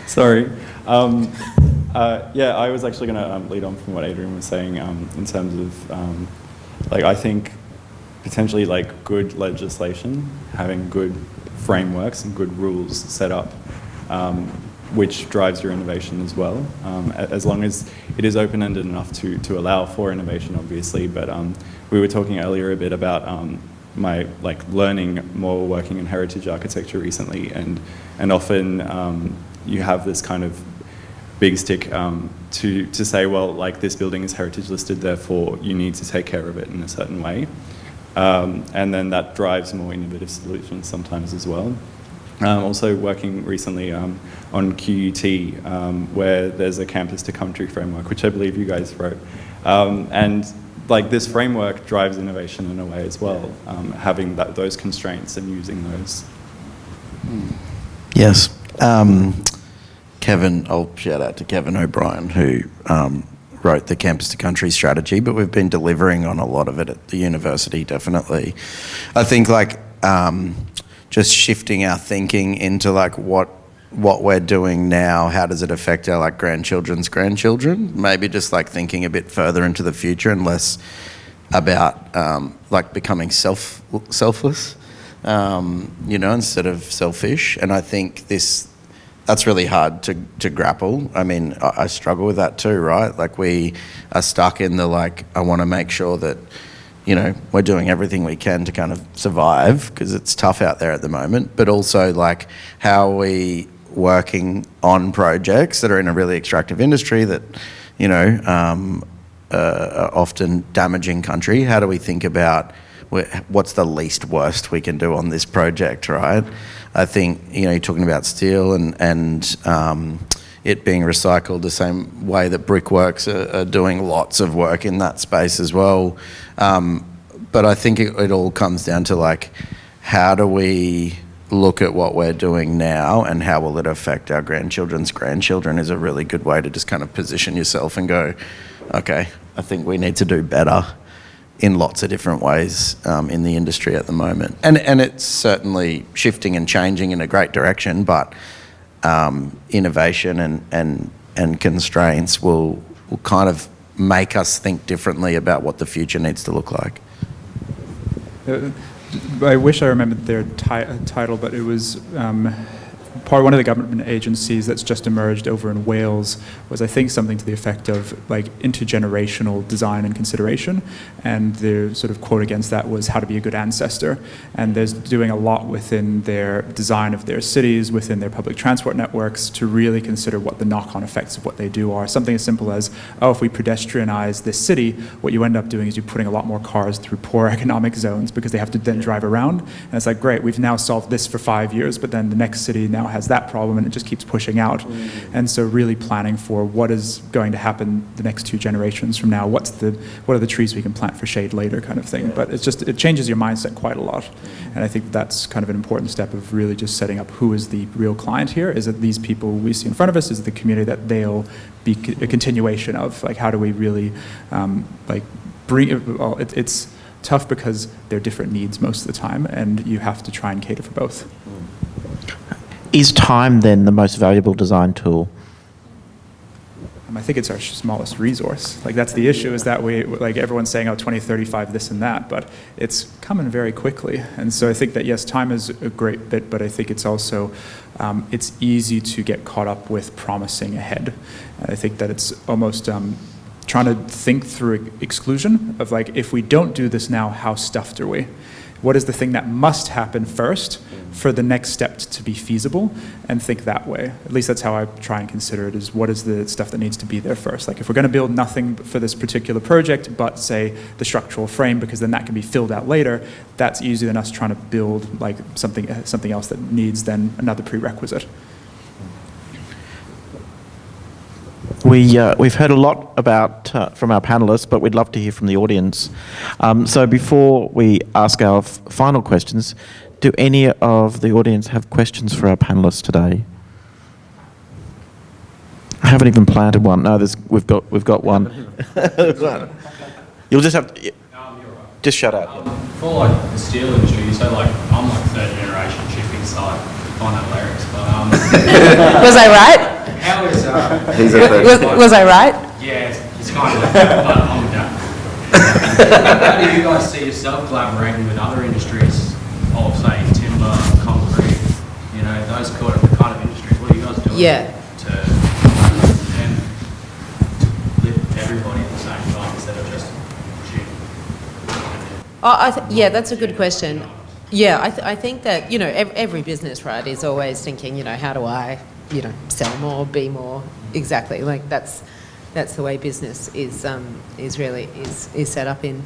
B: Sorry. I was actually going to lead on from what Adrian was saying in terms of, I think potentially good legislation, having good frameworks and good rules set up, which drives your innovation as well, as long as it is open-ended enough to allow for innovation, obviously. But we were talking earlier a bit about my learning more working in heritage architecture recently, and often you have this kind of big stick to say, well, this building is heritage listed, therefore you need to take care of it in a certain way, and then that drives more innovative solutions sometimes as well. Also working recently on QUT, where there's a campus to country framework, which I believe you guys wrote. And this framework drives innovation in a way as well, having those constraints and using those.
E: Yes. Kevin, I'll shout out to Kevin O'Brien, who wrote the campus to country strategy, but we've been delivering on a lot of it at the university, definitely. I think just shifting our thinking into what we're doing now, how does it affect our grandchildren's grandchildren? Maybe just thinking a bit further into the future and less about becoming selfless, instead of selfish. And I think that's really hard to grapple. I mean, I struggle with that too, right? We are stuck in I want to make sure that we're doing everything we can to kind of survive because it's tough out there at the moment, but also how are we working on projects that are in a really extractive industry that, are often damaging country? How do we think about what's the least worst we can do on this project, right? I think, you're talking about steel and it being recycled the same way that brickworks are doing lots of work in that space as well. But I think it all comes down to how do we look at what we're doing now and how will it affect our grandchildren's grandchildren is a really good way to just kind of position yourself and go, okay, I think we need to do better in lots of different ways in the industry at the moment. And it's certainly shifting and changing in a great direction, but innovation and constraints will kind of make us think differently about what the future needs to look like.
C: I wish I remembered their title, but it was one of the government agencies that's just emerged over in Wales was, I think, something to the effect of intergenerational design and consideration, and the sort of quote against that was how to be a good ancestor. And there's doing a lot within their design of their cities, within their public transport networks, to really consider what the knock-on effects of what they do are. Something as simple as, if we pedestrianize this city, what you end up doing is you're putting a lot more cars through poor economic zones because they have to then drive around. And it's great, we've now solved this for 5 years, but then the next city now has that problem, and it just keeps pushing out. And so really planning for what is going to happen the next 2 generations from now, what are the trees we can plant for shade later kind of thing. But it changes your mindset quite a lot. And I think that's kind of an important step of really just setting up who is the real client here. Is it these people we see in front of us? Is it the community that they'll be a continuation of? Like, how do we really bring, well, it's tough because they're different needs most of the time, and you have to try and cater for both.
A: Is time then the most valuable design tool?
C: I think it's our smallest resource. Like, that's the issue, is that everyone's saying, oh, 2035, this and that, but it's coming very quickly. And so I think that, yes, time is a great bit, but I think it's also, it's easy to get caught up with promising ahead. And I think that it's almost trying to think through exclusion of, like, if we don't do this now, how stuffed are we? What is the thing that must happen first for the next step to be feasible, and think that way. At least that's how I try and consider it, is what is the stuff that needs to be there first. Like, if we're going to build nothing for this particular project but, say, the structural frame, because then that can be filled out later, that's easier than us trying to build like something else that needs then another prerequisite.
A: We've heard a lot about from our panellists, but we'd love to hear from the audience. So before we ask our final questions, do any of the audience have questions for our panellists today? I haven't even planted one. No, we've got one. You'll just have to,
F: You're right.
A: just shut up.
F: For like the steel industry, you say like I'm like 3rd generation shipping site on that lyrics, but
D: Was I right?
F: how is
E: He's a third.
D: Was I right?
F: yeah, it's kind of but I'm done. How do you guys see yourself collaborating with other industries of say timber, concrete, you know, those kind of industries? What are you guys doing to lift everybody at the same time instead of just shit?
D: Yeah, that's a good question. Yeah, I think that, you know, every business, right, is always thinking, you know, how do I, you know, sell more, be more. Exactly. Like, that's the way business is set up in.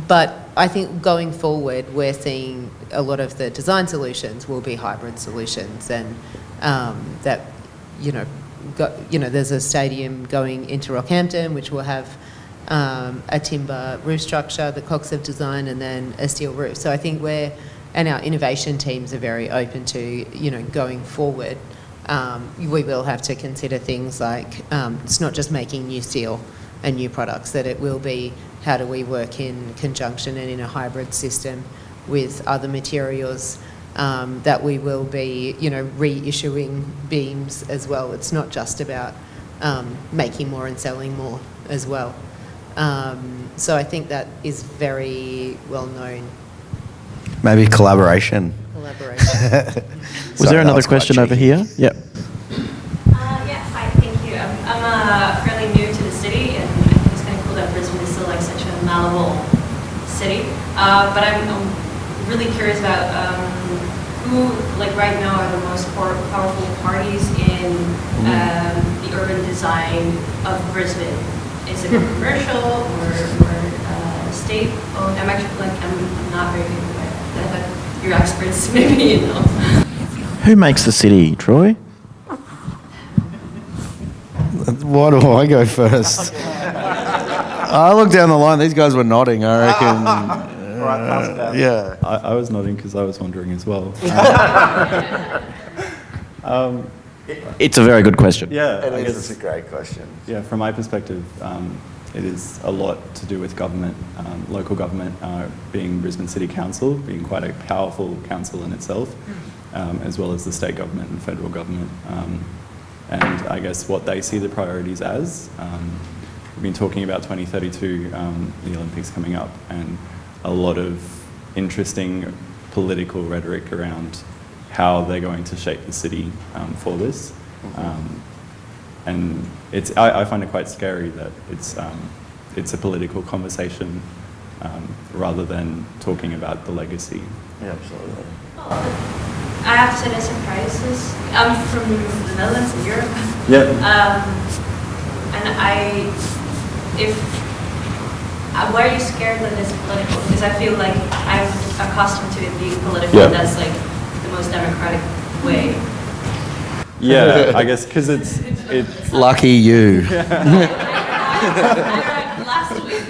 D: But I think going forward, we're seeing a lot of the design solutions will be hybrid solutions, and that, you know, there's a stadium going into Rockhampton which will have a timber roof structure that Cox have designed, and then a steel roof. So I think and our innovation teams are very open to, you know, going forward, we will have to consider things like, it's not just making new steel and new products, that it will be how do we work in conjunction and in a hybrid system with other materials, that we will be, you know, reissuing beams as well. It's not just about making more and selling more as well. So I think that is very well known.
E: Maybe collaboration.
A: Was there another question over here? Yep.
G: Yeah, hi, thank you. I'm fairly new to the city, and I think it's kind of cool that Brisbane is still like such a malleable city. But I'm really curious about who, like right now, are the most powerful parties in the urban design of Brisbane. Is it commercial or state owned? I'm actually I'm not very good with that. You're experts, maybe you know.
A: Who makes the city, Troy?
E: Why do I go first? I look down the line. These guys were nodding. I reckon. Yeah.
B: I was nodding because I was wondering as well.
A: It's a very good question.
B: Yeah,
E: It
B: I
E: is.
B: guess,
E: It's a great question.
B: yeah, from my perspective, it is a lot to do with government, local government, being Brisbane City Council, being quite a powerful council in itself, as well as the state government and federal government. And I guess what they see the priorities as. We've been talking about 2032, the Olympics coming up, and a lot of interesting political rhetoric around how they're going to shape the city for this. And I find it quite scary that it's a political conversation rather than talking about the legacy.
E: Yeah, absolutely.
G: I have to say that surprises. I'm from the Netherlands in Europe.
B: Yeah.
G: And why are you scared that it's political? Because I feel like I'm accustomed to it being political.
B: Yeah.
G: And that's like the most democratic way?
B: Yeah, I guess because it's
E: Lucky you.
G: Last week.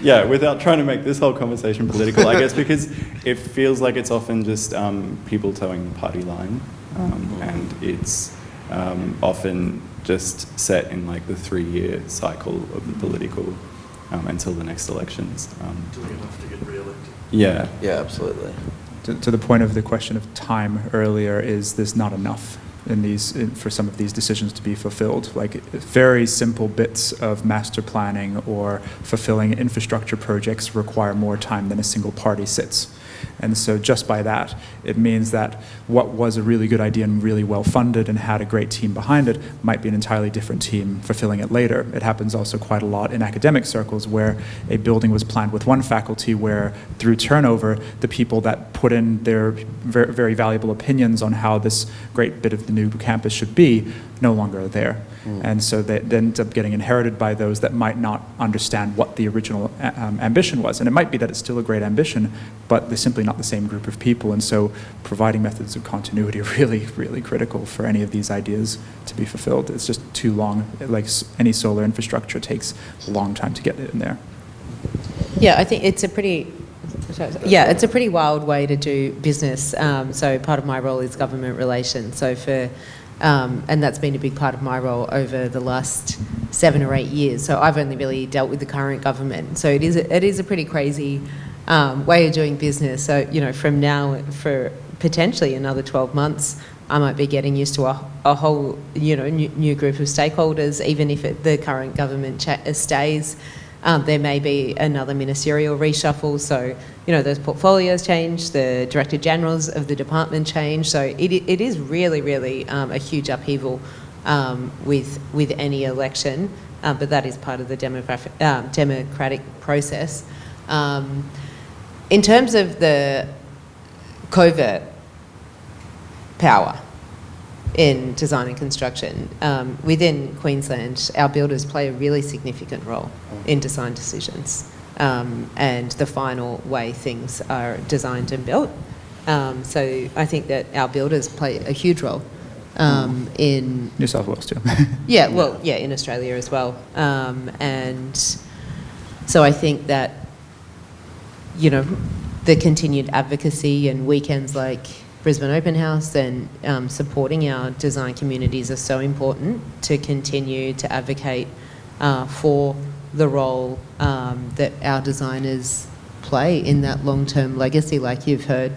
B: Yeah, without trying to make this whole conversation political, I guess because it feels like it's often just people towing the party line, and it's often just set in like the 3-year cycle of the political until the next elections.
H: Doing enough to get re-elected.
B: Yeah.
E: Yeah, absolutely.
C: To the point of the question of time earlier, is this not enough for some of these decisions to be fulfilled? Like very simple bits of master planning or fulfilling infrastructure projects require more time than a single party sits. And so just by that, it means that what was a really good idea and really well funded and had a great team behind it might be an entirely different team fulfilling it later. It happens also quite a lot in academic circles where a building was planned with one faculty where through turnover, the people that put in their very, very valuable opinions on how this great bit of the new campus should be no longer are there. And so that ends up getting inherited by those that might not understand what the original ambition was. And it might be that it's still a great ambition, but they're simply not the same group of people. And so providing methods of continuity are really, really critical for any of these ideas to be fulfilled. It's just too long. Like any solar infrastructure takes a long time to get it in there.
D: Yeah, I think it's a pretty wild way to do business. So part of my role is government relations. So and that's been a big part of my role over the last 7 or 8 years. So I've only really dealt with the current government. So it is a pretty crazy way of doing business. So, from now for potentially another 12 months, I might be getting used to a whole, new group of stakeholders, even if the current government stays. There may be another ministerial reshuffle, so those portfolios change, the director generals of the department change, so it is really, really a huge upheaval with any election, but that is part of the democratic process. In terms of the covert power in design and construction, within Queensland, our builders play a really significant role in design decisions and the final way things are designed and built. So I think that our builders play a huge role in
C: New South Wales too.
D: in Australia as well. And so I think that, the continued advocacy and weekends like Brisbane Open House and supporting our design communities are so important to continue to advocate for the role that our designers play in that long-term legacy, like you've heard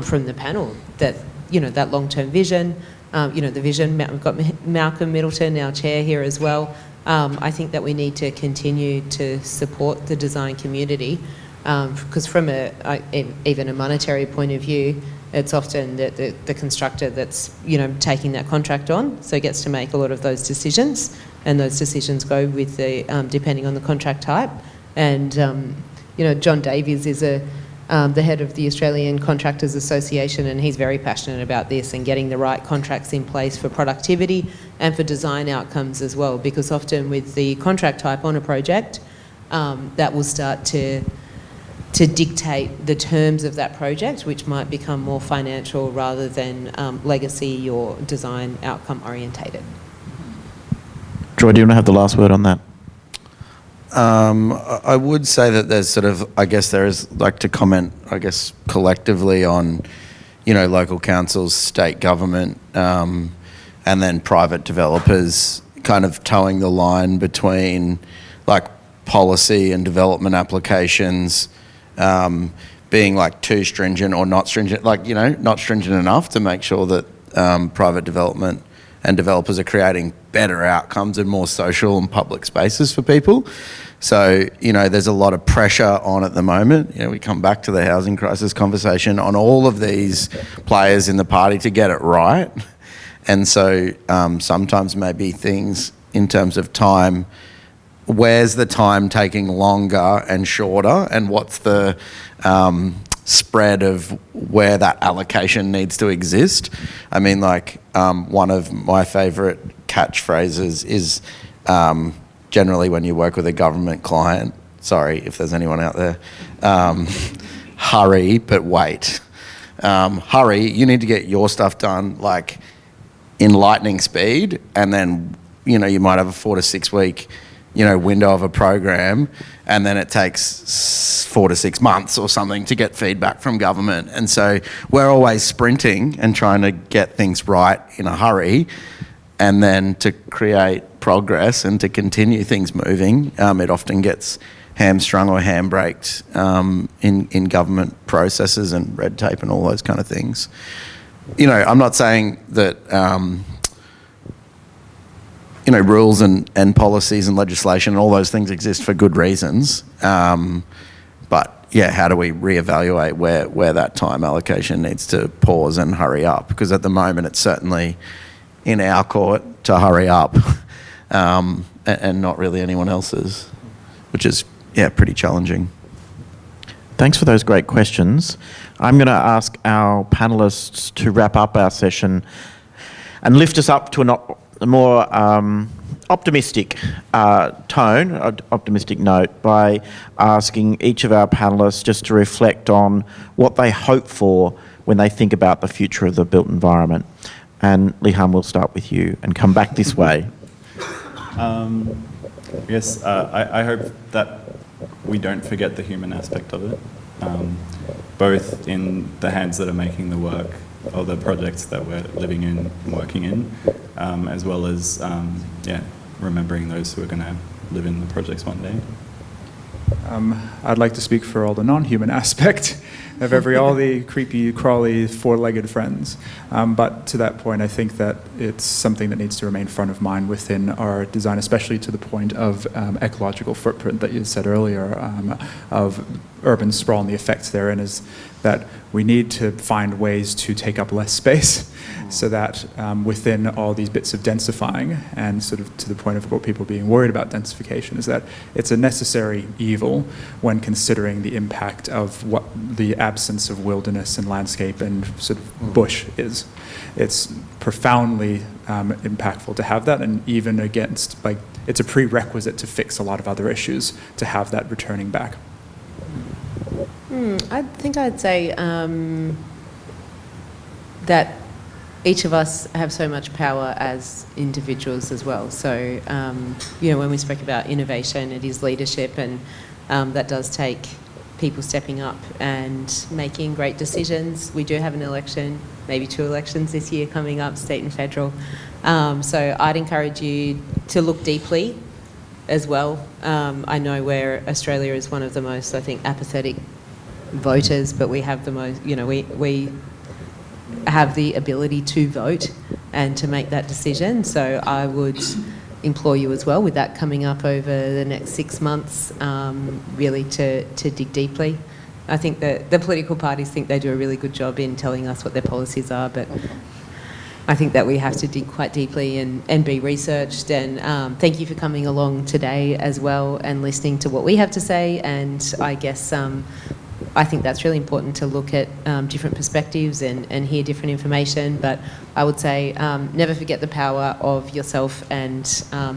D: from the panel, that, that long-term vision, the vision, we've got Malcolm Middleton, our chair here as well. I think that we need to continue to support the design community because from even a monetary point of view, it's often the constructor that's, taking that contract on, so gets to make a lot of those decisions, and those decisions go with depending on the contract type. And, John Davies is the head of the Australian Contractors Association, and he's very passionate about this and getting the right contracts in place for productivity and for design outcomes as well, because often with the contract type on a project, that will start to dictate the terms of that project, which might become more financial rather than legacy or design outcome orientated.
A: Joy, do you want to have the last word on that?
E: I would say that there's there is like to comment, collectively on, local councils, state government, and then private developers kind of towing the line between like policy and development applications, being like too stringent or not stringent, not stringent enough to make sure that private development and developers are creating better outcomes and more social and public spaces for people. So, there's a lot of pressure on at the moment. We come back to the housing crisis conversation on all of these players in the party to get it right. And so sometimes maybe things in terms of time, where's the time taking longer and shorter, and what's the spread of where that allocation needs to exist? I mean, one of my favourite catchphrases is generally when you work with a government client, sorry if there's anyone out there, hurry, but wait. Hurry, you need to get your stuff done like in lightning speed, and then, you know, you might have a 4 to 6 week, you know, window of a program, and then it takes 4 to 6 months or something to get feedback from government. And so we're always sprinting and trying to get things right in a hurry, and then to create progress and to continue things moving, it often gets hamstrung or handbraked in government processes and red tape and all those kind of things. You know, I'm not saying that you know, rules and policies and legislation and all those things exist for good reasons. But yeah, how do we reevaluate where that time allocation needs to pause and hurry up? Because at the moment it's certainly in our court to hurry up, and not really anyone else's, which is, yeah, pretty challenging.
A: Thanks for those great questions. I'm going to ask our panellists to wrap up our session and lift us up to a more optimistic tone, optimistic note, by asking each of our panellists just to reflect on what they hope for when they think about the future of the built environment. And Lihan, we'll start with you and come back this way.
B: Yes, I hope that we don't forget the human aspect of it, both in the hands that are making the work or the projects that we're living in and working in, as well as remembering those who are going to live in the projects one day.
C: I'd like to speak for all the non-human aspect of all the creepy, crawly, four-legged friends. But to that point, I think that it's something that needs to remain front of mind within our design, especially to the point of ecological footprint that you said earlier, of urban sprawl and the effects therein, is that we need to find ways to take up less space so that within all these bits of densifying, and sort of to the point of what people being worried about densification, is that it's a necessary evil when considering the impact of what the absence of wilderness and landscape and sort of bush is. It's profoundly impactful to have that, and even against, like, it's a prerequisite to fix a lot of other issues to have that returning back.
D: I think I'd say that each of us have so much power as individuals as well. So, you know, when we spoke about innovation, it is leadership, and that does take people stepping up and making great decisions. We do have an election, maybe 2 elections this year coming up, state and federal. So I'd encourage you to look deeply as well. I know where Australia is one of the most, I think, apathetic voters, but we have the most, you know, we have the ability to vote and to make that decision. So I would implore you as well, with that coming up over the next 6 months, really to dig deeply. I think that the political parties think they do a really good job in telling us what their policies are, but I think that we have to dig quite deeply and be researched. And thank you for coming along today as well and listening to what we have to say. And I guess I think that's really important, to look at different perspectives and hear different information. But I would say never forget the power of yourself and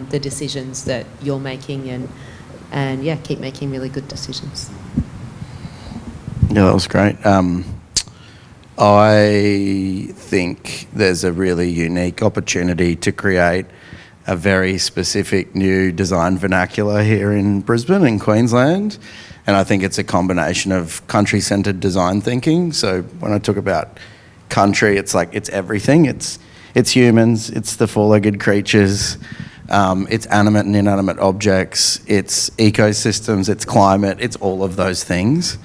D: the decisions that you're making, and yeah, keep making really good decisions.
E: Yeah, that was great. I think there's a really unique opportunity to create a very specific new design vernacular here in Brisbane, in Queensland. And I think it's a combination of country-centred design thinking. So when I talk about country, it's like, it's everything. It's humans, it's the four-legged creatures, it's animate and inanimate objects, it's ecosystems, it's climate, it's all of those things.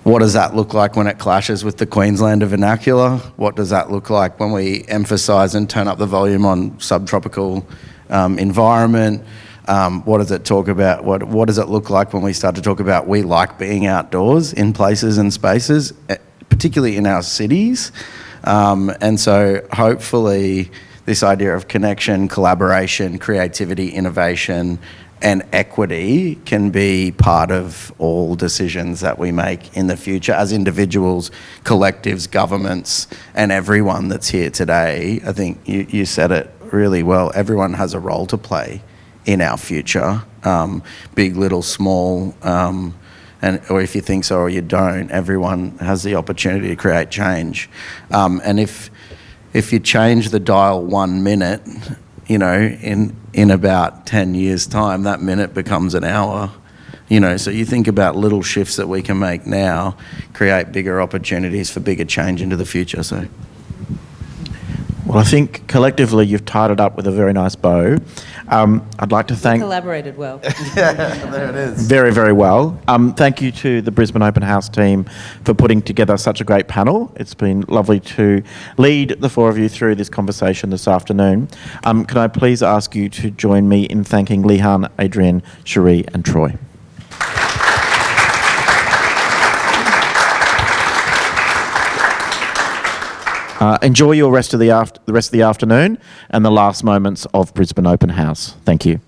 E: What does that look like when it clashes with the Queenslander vernacular? What does that look like when we emphasise and turn up the volume on subtropical environment? What does it talk about? What does it look like when we start to talk about we like being outdoors in places and spaces, particularly in our cities? And so hopefully this idea of connection, collaboration, creativity, innovation, and equity can be part of all decisions that we make in the future as individuals, collectives, governments, and everyone that's here today. I think you said it really well. Everyone has a role to play in our future, big, little, small, or if you think so or you don't, everyone has the opportunity to create change. And if you change the dial 1 minute, you know, in about 10 years' time, that minute becomes an hour. You know, so you think about little shifts that we can make now, create bigger opportunities for bigger change into the future. So,
A: Well, I think collectively you've tied it up with a very nice bow. I'd like to thank...
D: Collaborated well.
E: there it is.
A: Very, very well. Thank you to the Brisbane Open House team for putting together such a great panel. It's been lovely to lead the four of you through this conversation this afternoon. Can I please ask you to join me in thanking Lihan, Adrian, Cherie and Troy. Enjoy your rest of the afternoon and the last moments of Brisbane Open House. Thank you.